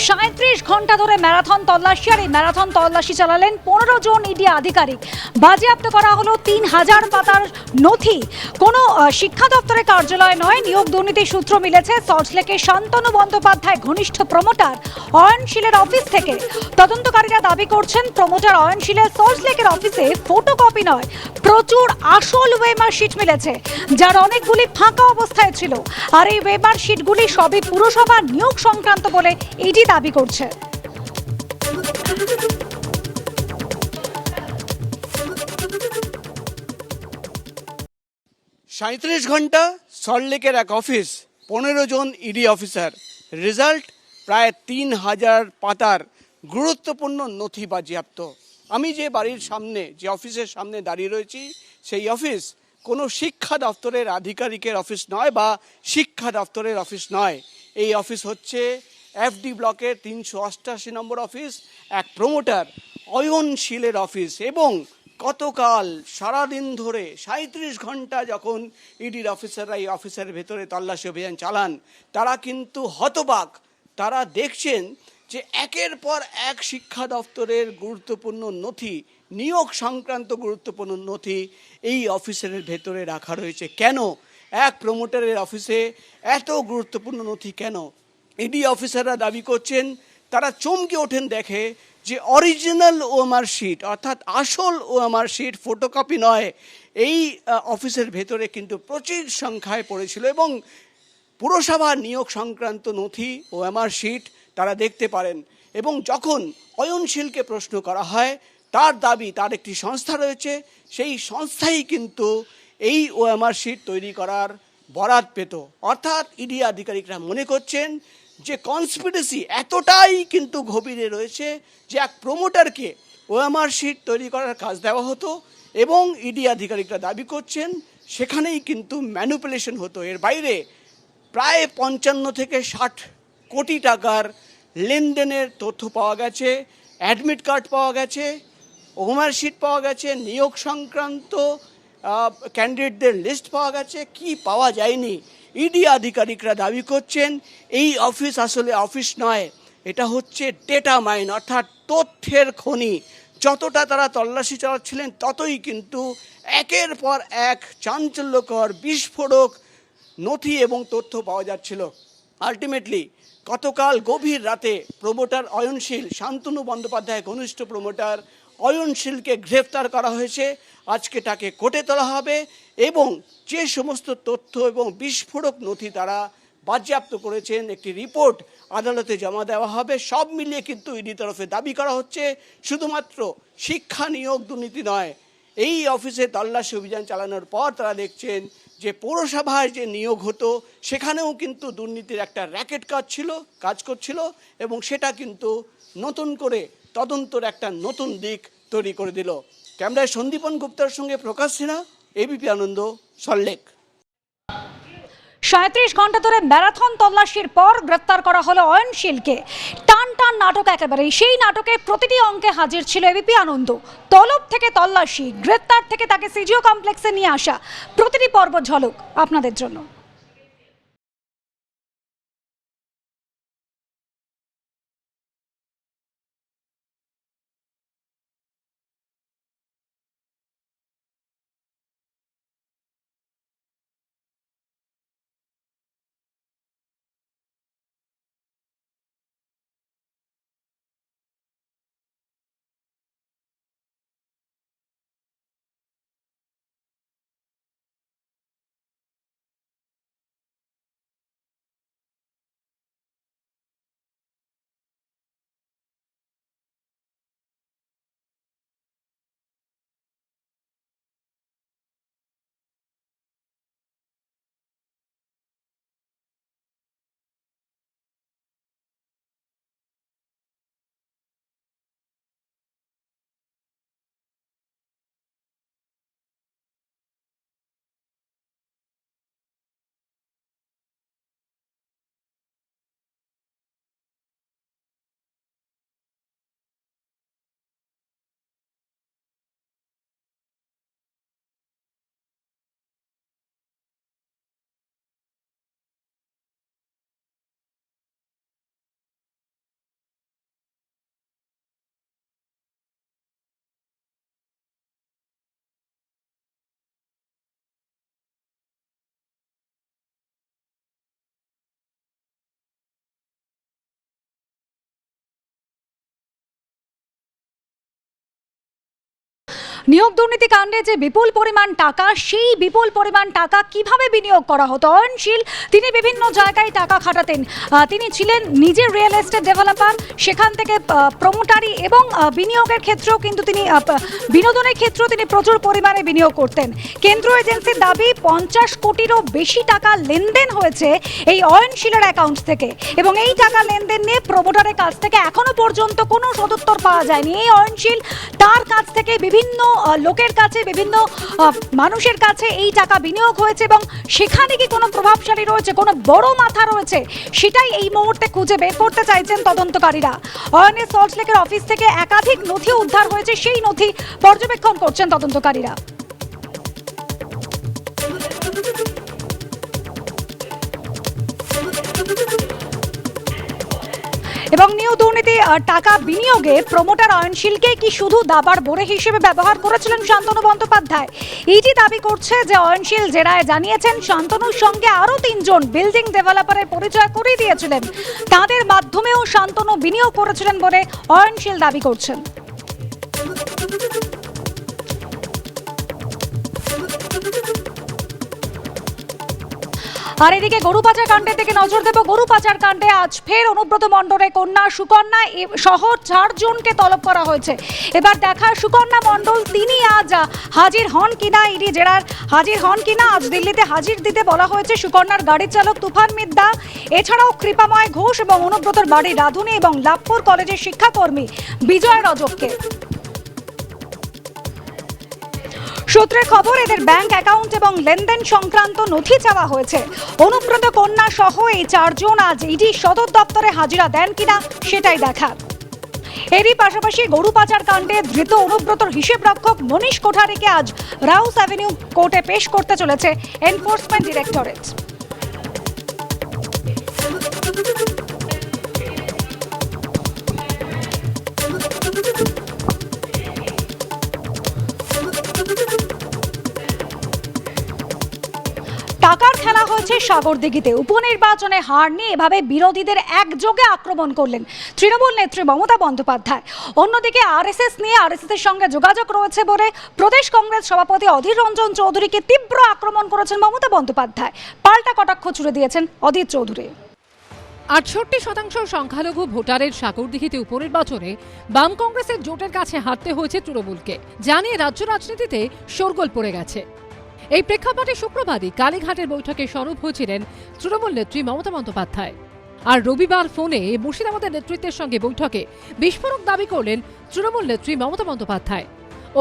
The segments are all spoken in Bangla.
37 ঘন্টা ধরে ম্যারাথন তল্লাশি আর এই ম্যারাথন তল্লাশি চালালেন 15 জন ইডি আধিকারিক। বাজেয়াপ্ত করা হলো 3000 পাতার নথি। কোনো শিক্ষা দপ্তরের কার্যালয় নয়, নিয়োগ দুর্নীতির সূত্র মিলেছে সল্টলেকের শান্তনু বন্দ্যোপাধ্যায় ঘনিষ্ঠ প্রমোটার অয়নশীলের অফিস থেকে। তদন্তকারীরা দাবি করছেন প্রমোটার অয়নশীলের সল্টলেকের অফিসে ফটোকপি নয়, প্রচুর আসল ওয়েমার শিট মিলেছে, যার অনেকগুলি ফাঁকা অবস্থায় ছিল। আর এই ওয়েমার শিটগুলি সবই পুরসভার নিয়োগ সংক্রান্ত বলে ইডি দাবি করছে। 37 ঘন্টা সল্টলেকের এক অফিস, 15 জন ইডি অফিসার, রেজাল্ট প্রায় 3000 পাতার গুরুত্বপূর্ণ নথি বাজেয়াপ্ত। আমি যে বাড়ির সামনে, যে অফিসের সামনে দাঁড়িয়ে রয়েছি, সেই অফিস কোনো শিক্ষা দপ্তরের আধিকারিকের অফিস নয় বা শিক্ষা দপ্তরের অফিস নয়। এই অফিস হচ্ছে এফডি ব্লকের 388 নম্বর অফিস, এক প্রমোটার অয়নশীলের অফিস। এবং গতকাল সারাদিন ধরে 37 ঘন্টা যখন ইডির অফিসাররা এই অফিসের ভেতরে তল্লাশি অভিযান চালান, তারা কিন্তু হতবাক। তারা দেখছেন যে একের পর এক শিক্ষা দপ্তরের গুরুত্বপূর্ণ নথি, নিয়োগ সংক্রান্ত গুরুত্বপূর্ণ নথি এই অফিসের ভেতরে রাখা রয়েছে। কেন এক প্রমোটারের অফিসে এত গুরুত্বপূর্ণ নথি কেন? ইডি অফিসাররা দাবি করছেন, তারা চমকে ওঠেন দেখে যে অরিজিনাল ওএমআর শিট, অর্থাৎ আসল ওএমআর শিট, ফটোকপি নয়, এই অফিসের ভেতরে কিন্তু প্রচুর সংখ্যায় পড়েছিল। এবং পুরসভা নিয়োগ সংক্রান্ত নথি ওএমআর শিট তারা দেখতে পারেন। এবং যখন অয়নশীলকে প্রশ্ন করা হয়, তার দাবি তার একটি সংস্থা রয়েছে, সেই সংস্থাই কিন্তু এই ওএমআর শিট তৈরি করার বরাত পেত। অর্থাৎ ইডি আধিকারিকরা মনে করছেন যে কনস্পিরেসি এতটাই কিন্তু গভীরে রয়েছে যে এক প্রমোটারকে ওএমআর শিট তৈরি করার কাজ দেওয়া হতো এবং ইডি আধিকারিকরা দাবি করছেন সেখানেই কিন্তু ম্যানিপুলেশন হতো। এর বাইরে প্রায় 55 থেকে 60 কোটি টাকার লেনদেনের তথ্য পাওয়া গেছে, অ্যাডমিট কার্ড পাওয়া গেছে, ওএমআর শিট পাওয়া গেছে, নিয়োগ সংক্রান্ত ক্যান্ডিডেটদের লিস্ট পাওয়া গেছে। কি পাওয়া যায়নি? ইডি আধিকারিকরা দাবি করছেন এই অফিস আসলে অফিস নয়, এটা হচ্ছে ডেটা মাইন, অর্থাৎ তথ্যের খনি। যতটা তারা তল্লাশি চালাচ্ছিলেন ততই কিন্তু একের পর এক চাঞ্চল্যকর বিস্ফোরক নথি এবং তথ্য পাওয়া যাচ্ছিল। আলটিমেটলি গতকাল গভীর রাতে প্রমোটার অয়নশীল, শান্তনু বন্দ্যোপাধ্যায় ঘনিষ্ঠ প্রমোটার অয়নশীলকে গ্রেফতার করা হয়েছে। আজকে তাকে কোর্টে তোলা হবে এবং যে সমস্ত তথ্য এবং বিস্ফোরক নথি তারা বাজেয়াপ্ত করেছেন, একটি রিপোর্ট আদালতে জমা দেওয়া হবে। সব মিলিয়ে কিন্তু ইডি তরফে দাবি করা হচ্ছে শুধুমাত্র শিক্ষা নিয়োগ দুর্নীতি নয়, এই অফিসে তল্লাশি অভিযান চালানোর পর তারা দেখছেন যে পৌরসভায় যে নিয়োগ হতো সেখানেও কিন্তু দুর্নীতির একটা র্যাকেট কাজ করছিল এবং সেটা কিন্তু নতুন করে তদন্তের একটা নতুন দিক তৈরি করে দিল। ক্যামেরায় সন্দীপন গুপ্তার সঙ্গে প্রকাশ সিনহা, এবিপি আনন্দ, সল্টলেক। 37 ঘন্টা ধরে ম্যারাথন তল্লাশির পর গ্রেফতার করা হলো অয়নশীলকে। টান টান নাটক একেবারে, সেই নাটকের প্রতিটি অঙ্কে হাজির ছিল এবিপি আনন্দ। তলব থেকে তল্লাশি, গ্রেফতার থেকে তাকে সিজিও কমপ্লেক্সে নিয়ে আসা, প্রতিটি পর্ব ঝলক আপনাদের জন্য। নিয়োগ দুর্নীতি কাণ্ডে যে বিপুল পরিমাণ টাকা, সেই বিপুল পরিমাণ টাকা কিভাবে বিনিয়োগ করা হতো? অয়নশীল তিনি বিভিন্ন জায়গায় টাকা খাটাতেন। তিনি ছিলেন নিজে রিয়েল এস্টেট ডেভেলপার, সেখান থেকে প্রমোটারি এবং বিনিয়োগের ক্ষেত্রেও কিন্তু তিনি বিনোদনের ক্ষেত্রেও তিনি প্রচুর পরিমাণে বিনিয়োগ করতেন। কেন্দ্রীয় এজেন্সির দাবি 50 কোটিরও বেশি টাকা লেনদেন হয়েছে এই অয়নশীলের অ্যাকাউন্ট থেকে, এবং এই টাকা লেনদেন নিয়ে প্রমোটারের কাছ থেকে এখনো পর্যন্ত কোনো সদুত্তর পাওয়া যায়নি। এই অয়নশীল তার কাছ থেকে বিভিন্ন লোকের কাছে, বিভিন্ন মানুষের কাছে এই টাকা বিনিয়োগ হয়েছে, এবং সেখানে কি কোনো প্রভাবশালী রয়েছে, কোনো বড় মাথা রয়েছে, সেটাই এই মুহূর্তে খুঁজে বের করতে চাইছেন তদন্তকারীরা। অয়নের সল্টলেকের অফিস থেকে একাধিক নথি উদ্ধার হয়েছে, সেই নথি পর্যবেক্ষণ করছেন তদন্তকারীরা। এবং নিয়োগ দুর্নীতি টাকা বিনিয়োগে প্রমোটার অয়নশীলকে কি শুধু দাবার বোরে হিসেবে ব্যবহার করেছিলেন শান্তনু বন্দ্যোপাধ্যায়? ইডি দাবি করছে যে অয়নশীল জেরায় জানিয়েছেন শান্তনুর সঙ্গে আরও 3 জন বিল্ডিং ডেভেলপারের পরিচয় করিয়ে দিয়েছিলেন, তাদের মাধ্যমেও শান্তনু বিনিয়োগ করেছিলেন বলে অয়নশীল দাবি করছেন। আর এদিকে গরু পাচার কাণ্ডের দিকে নজর দেব। গরু পাচার কাণ্ডে আজ ফের অনুব্রত মণ্ডলের কন্যা সুকন্যা সহ 4 জনকে তলব করা হয়েছে। এবার দেখা সুকন্যা মণ্ডল তিনি আজ হাজির হন কিনা, ইডি জেরার হাজির হন কিনা। আজ দিল্লিতে হাজির দিতে বলা হয়েছে সুকন্যার গাড়ির চালক তুফান মিদ্দা, এছাড়াও কৃপাময় ঘোষ এবং অনুব্রতর বাড়ি রাধুনী এবং লাভপুর কলেজের শিক্ষাকর্মী বিজয় রজককে। সূত্রের খবর, এদের ব্যাংক অ্যাকাউন্ট এবং লেনদেন সংক্রান্ত নথি চাওয়া হয়েছে। অনুব্রত কন্যা সহ এই 4 জন আজ ইডি সদর দপ্তরে হাজিরা দেন কিনা সেটাই দেখার। এরই পাশাপাশি গরু পাচার কাণ্ডে ধৃত অনুব্রতর হিসেব রক্ষক মনীষ কোঠারিকে আজ রাউস অ্যাভিনিউ কোর্টে পেশ করতে চলেছে এনফোর্সমেন্ট ডিরেক্টরেট। টাকার খেলা হয়েছে সাগরদিঘিতে। উপনির্বাচনে হার নিয়ে এভাবে বিরোধীদের একযোগে আক্রমণ করলেন তৃণমূল নেত্রী মমতা বন্দ্যোপাধ্যায়। অন্যদিকে আরএসএস নিয়ে আরএসএসের সঙ্গে যোগাযোগ রয়েছে বলে প্রদেশ কংগ্রেস সভাপতি অধীর রঞ্জন চৌধুরীকে তীব্র আক্রমণ করেছেন মমতা বন্দ্যোপাধ্যায়। পাল্টা কটাক্ষ ছুড়ে দিয়েছেন অধীর চৌধুরী। 68% সংখ্যালঘু ভোটারের সাগরদিঘিতে উপনির্বাচনে বাম কংগ্রেসের জোটের কাছে হারতে হয়েছে তৃণমূলকে, জানিয়ে রাজ্য রাজনীতিতে শোরগোল পড়ে গেছে। এই প্রেক্ষাপটে শুক্রবারই কালীঘাটের বৈঠকে সরব হয়েছিলেন তৃণমূল নেত্রী মমতা বন্দ্যোপাধ্যায়। আর রবিবার ফোনে মুর্শিদাবাদের নেতৃত্বের সঙ্গে বৈঠকে বিস্ফোরক দাবি করলেন তৃণমূল নেত্রী মমতা বন্দ্যোপাধ্যায়।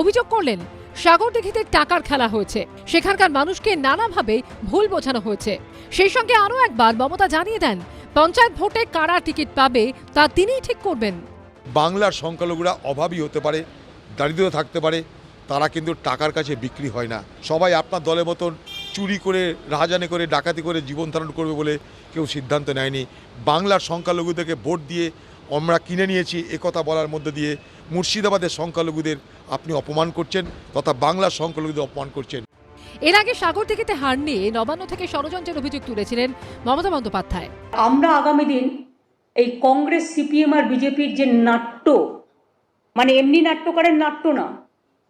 অভিযোগ করলেন সাগরদিঘিতে টাকার খেলা হয়েছে, সেখানকার মানুষকে নানাভাবে ভুল বোঝানো হয়েছে। সেই সঙ্গে আরও একবার মমতা জানিয়ে দেন পঞ্চায়েত ভোটে কারা টিকিট পাবে তা তিনিই ঠিক করবেন। বাংলার সংখ্যালঘুরা অভাবী হতে পারে, দারিদ্র থাকতে পারে, তারা কিন্তু টাকার কাছে বিক্রি হয় না। সবাই আপনার দলের মতন চুরি করে, রাহাজানি করে, ডাকাতি করে জীবন ধারণ করবে বলে কেউ সিদ্ধান্ত নেয়নি। বাংলার সংখ্যালঘুদেরকে ভোট দিয়ে আমরা কিনে নিয়েছি একথা বলার মধ্যে দিয়ে মুর্শিদাবাদের সংখ্যালঘুদের আপনি অপমান করছেন, তথা বাংলার সংখ্যালঘুদের অপমান করছেন। এর আগে সাগরদিঘিতে হার নিয়ে নবান্ন থেকে ষড়যন্ত্রের অভিযোগ তুলেছিলেন মমতা বন্দ্যোপাধ্যায়। আমরা আগামী দিন এই কংগ্রেস, সিপিএম আর বিজেপির যে নাট্য, মানে এমনি নাট্যকারের নাট্য না,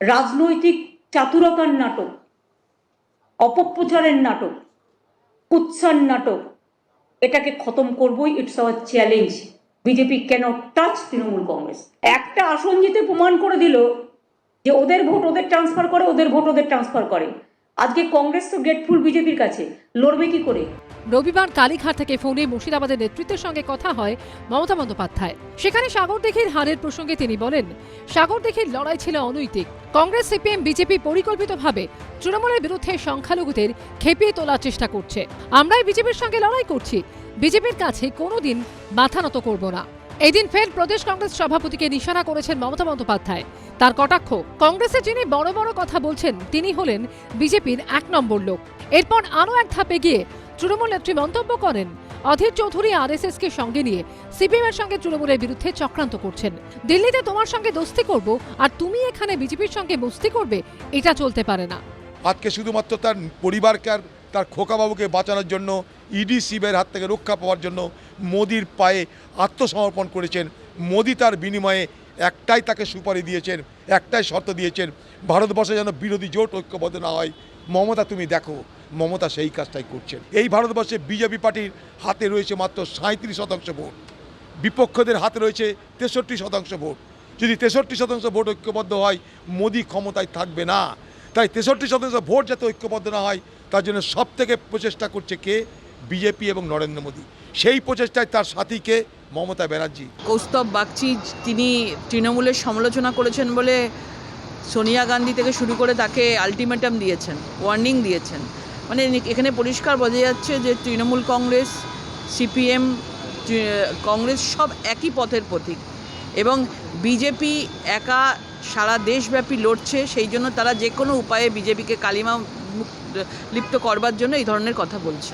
রাজনৈতিক চাতুরতার নাটক, অপপ্রচারের নাটক, কুৎসার নাটক, এটাকে খতম করবই। It's our challenge. BJP can't touch Trinamool Congress. একটা আসন জিতে প্রমাণ করে দিল যে ওদের ভোট ওদের ট্রান্সফার করে, ওদের ভোট ওদের ট্রান্সফার করে। আজকে কংগ্রেস তো গেটফুল বিজেপির কাছে, লড়বে কি করে? রবিবার কালীঘাট থেকে ফোনে মুর্শিদাবাদের নেতৃত্বের সঙ্গে কথা হয় মমতা বন্দ্যোপাধ্যায়। সেখানে সাগরদিঘির হারের প্রসঙ্গে তিনি বলেন, সাগরদিঘির লড়াই ছিল অনৈতিক। কংগ্রেস, সিপিএম, বিজেপি পরিকল্পিতভাবে তৃণমূলের বিরুদ্ধে সংখ্যালঘুদের খেপিয়ে তোলার চেষ্টা করছে। আমরাই বিজেপির সঙ্গে লড়াই করছি, বিজেপির কাছে কোনোদিন মাথা নত করব না। এদিন ফের প্রদেশ কংগ্রেস সভাপতিকে নিশানা করেছেন মমতা বন্দ্যোপাধ্যায়। তার কটাক্ষ, কংগ্রেসে যিনি বড় বড় কথা বলছেন তিনি হলেন বিজেপির 1 নম্বর লোক। এরপর আরও এক ধাপে গিয়ে তৃণমূল নেত্রী মন্তব্য করেন, অধীর চৌধুরী আরএসএসকে সঙ্গে নিয়ে সিপিএমের সঙ্গে তৃণমূলের বিরুদ্ধে চক্রান্ত করছেন। দিল্লিতে তোমার সঙ্গে দোস্তি করব আর তুমি এখানে বিজেপির সঙ্গে বস্তি করবে, এটা চলতে পারে না। আজকে শুধুমাত্র তার পরিবারকে আর তার খোকাবাবুকে বাঁচানোর জন্য, ইডি সিবিআইয়ের হাত থেকে রক্ষা পাওয়ার জন্য মোদির পায়ে আত্মসমর্পণ করেছেন। মোদি তার বিনিময়ে একটাই তাকে সুপারি দিয়েছেন, একটাই শর্ত দিয়েছেন, ভারতবর্ষে যেন বিরোধী জোট ঐক্যবদ্ধ না হয়। মমতা তুমি দেখো, মমতা সেই কাজটাই করছেন। এই ভারতবর্ষে বিজেপি পার্টির হাতে রয়েছে মাত্র 37% ভোট, বিপক্ষদের হাতে রয়েছে 63% ভোট। যদি 63% ভোট ঐক্যবদ্ধ হয়, মোদি ক্ষমতায় থাকবে না। তাই 63% ভোট যাতে ঐক্যবদ্ধ না হয়, তার জন্য সব থেকে প্রচেষ্টা করছে কে? বিজেপি এবং নরেন্দ্র মোদী। সেই প্রচেষ্টায় তার সাথীকে মমতা ব্যানার্জি। কৌস্তব বাগচি তিনি তৃণমূলের সমালোচনা করেছেন বলে সোনিয়া গান্ধী থেকে শুরু করে তাকে আলটিমেটাম দিয়েছেন, ওয়ার্নিং দিয়েছেন। মানে এখানে পরিষ্কার বোঝা যাচ্ছে যে তৃণমূল কংগ্রেস, সিপিএম, কংগ্রেস সব একই পথের পথিক, এবং বিজেপি একা সারা দেশব্যাপী লড়ছে। সেই জন্য তারা যে কোনো উপায়ে বিজেপিকে কালিমা লিপ্ত করবার জন্য এই ধরনের কথা বলছে।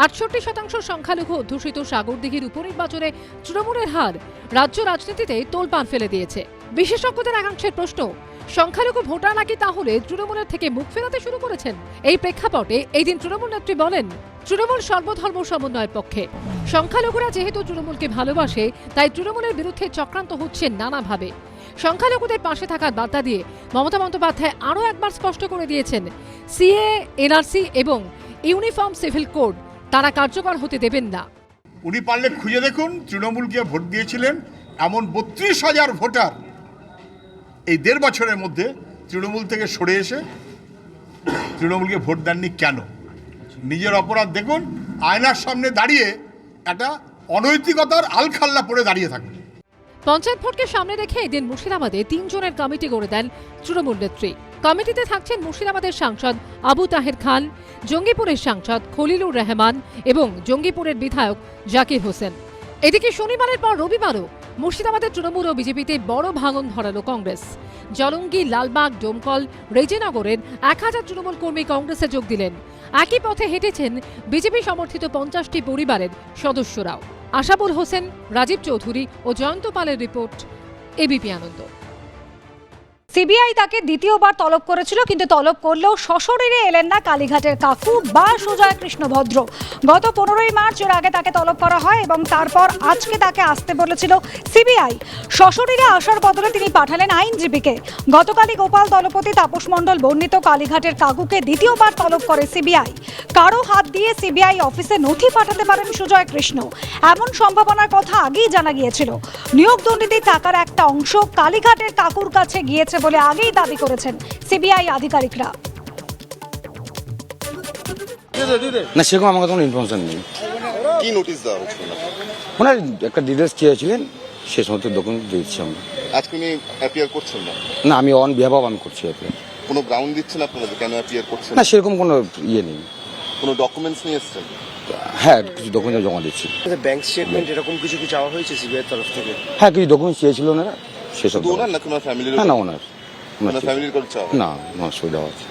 68% সংখ্যালঘু অধ্যুষিত সাগরদিঘির উপনির্বাচনে তৃণমূলের হার রাজ্য রাজনীতিতে তোলপাড় ফেলে দিয়েছে। বিশেষজ্ঞদের একাংশের প্রশ্ন, সংখ্যালঘু ভোটার নাকি তাহলে তৃণমূলের থেকে মুখ ফেরাতে শুরু করেছেন। এই প্রেক্ষাপটে এই দিন তৃণমূল নেত্রী বলেন, তৃণমূল সর্বধর্ম সমন্বয়ের পক্ষে। সংখ্যালঘুরা যেহেতু তৃণমূলকে ভালোবাসে, তাই তৃণমূলের বিরুদ্ধে চক্রান্ত হচ্ছে নানাভাবে। সংখ্যালঘুদের পাশে থাকার বার্তা দিয়ে মমতা বন্দ্যোপাধ্যায় আরও একবার স্পষ্ট করে দিয়েছেন, সিএ, এনআরসি এবং ইউনিফর্ম সিভিল কোড তারা কার্যকর হতে দেবেন না। উনি পারলে খুঁজে দেখুন তৃণমূলকে ভোট দিয়েছিলেন এমন 32,000 ভোটার এই 1.5 বছরের মধ্যে তৃণমূল থেকে সরে এসে তৃণমূলকে ভোট দেননি কেন? নিজের অপরাধ দেখুন, আয়নার সামনে দাঁড়িয়ে একটা অনৈতিকতার আলখাল্লা পড়ে দাঁড়িয়ে থাকুন। পঞ্চায়েত ভোটকে সামনে রেখে এদিন মুর্শিদাবাদে 3 জনের কমিটি গড়ে দেন তৃণমূল নেত্রী। কমিটিতে থাকছেন মুর্শিদাবাদের সাংসদ আবু তাহের খান, জঙ্গিপুরের সাংসদ খলিলুর রহমান এবং জঙ্গিপুরের বিধায়ক জাকির হোসেন। এদিকে শনিবারের পর রবিবারও মুর্শিদাবাদের তৃণমূল ও বিজেপিতে বড় ভাঙন ধরালো কংগ্রেস। জলঙ্গি, লালবাগ, ডোমকল, রেজিনগরের 1000 তৃণমূল কর্মী কংগ্রেসে যোগ দিলেন। একই পথে হেঁটেছেন বিজেপি সমর্থিত 50টি পরিবারের সদস্যরাও। আশাবুল হোসেন, রাজীব চৌধুরী ও জয়ন্ত পালের রিপোর্ট, এবিপি আনন্দ। সিবিআই তাকে দ্বিতীয়বার তলব করেছিল, কিন্তু তলব করলেও সশরীরে এলেন না কালীঘাটের কাকু বা সুজয় কৃষ্ণ ভদ্র। গত 15ই মার্চ এর আগে তাকে তলব করা হয় এবং তারপর আজকে তাকে আসতে বলেছিল সিবিআই। সশরীরে আসার বদলে তিনি পাঠালেন আইনজীবীকে। গতকালই গোপাল দলপতি, তাপস মণ্ডল বর্ণিত কালীঘাটের কাকুকে দ্বিতীয়বার তলব করে সিবিআই। কারো হাত দিয়ে সিবিআই অফিসে নথি পাঠাতে পারেন সুজয় কৃষ্ণ, এমন সম্ভাবনার কথা আগেই জানা গিয়েছিল। নিয়োগ দুর্নীতির টাকার একটা অংশ কালীঘাটের কাকুর কাছে গিয়েছে বলে আগেই দাবি করেছেন সিবিআই আধিকারিকরা। না, সেরকম আমার কোনো ইনফরমেশন নেই। কি নোটিশ দেওয়া হয়েছিল? ওনার একটা ডিটেলস চেয়েছিলেন, সে সমস্ত ডকুমেন্ট দিচ্ছি আমরা। আজকে উনি অ্যাপিয়ার করছেন না? না, আমি অন বিহাফ আমি করছি অ্যাপিয়ার। কোনো গ্রাউন্ড দিচ্ছেন আপনারা কেন অ্যাপিয়ার করছেন? না, সেরকম কোনো ইয়ে নেই। কোনো ডকুমেন্টস নিয়ে এসেছেন? হ্যাঁ, কিছু ডকুমেন্ট জমা দিচ্ছি। ব্যাংক স্টেটমেন্ট এরকম কিছু কি চাওয়া হয়েছে সিবিআই তরফ থেকে? হ্যাঁ, কিছু ডকুমেন্ট চেয়েছিল ওনারা, সেসব। শুধু ওনার না, কোনো ফ্যামিলির? না, ওনার ফ্যামিলির করে চাওয়া? না, আমার সুবিধা আছে।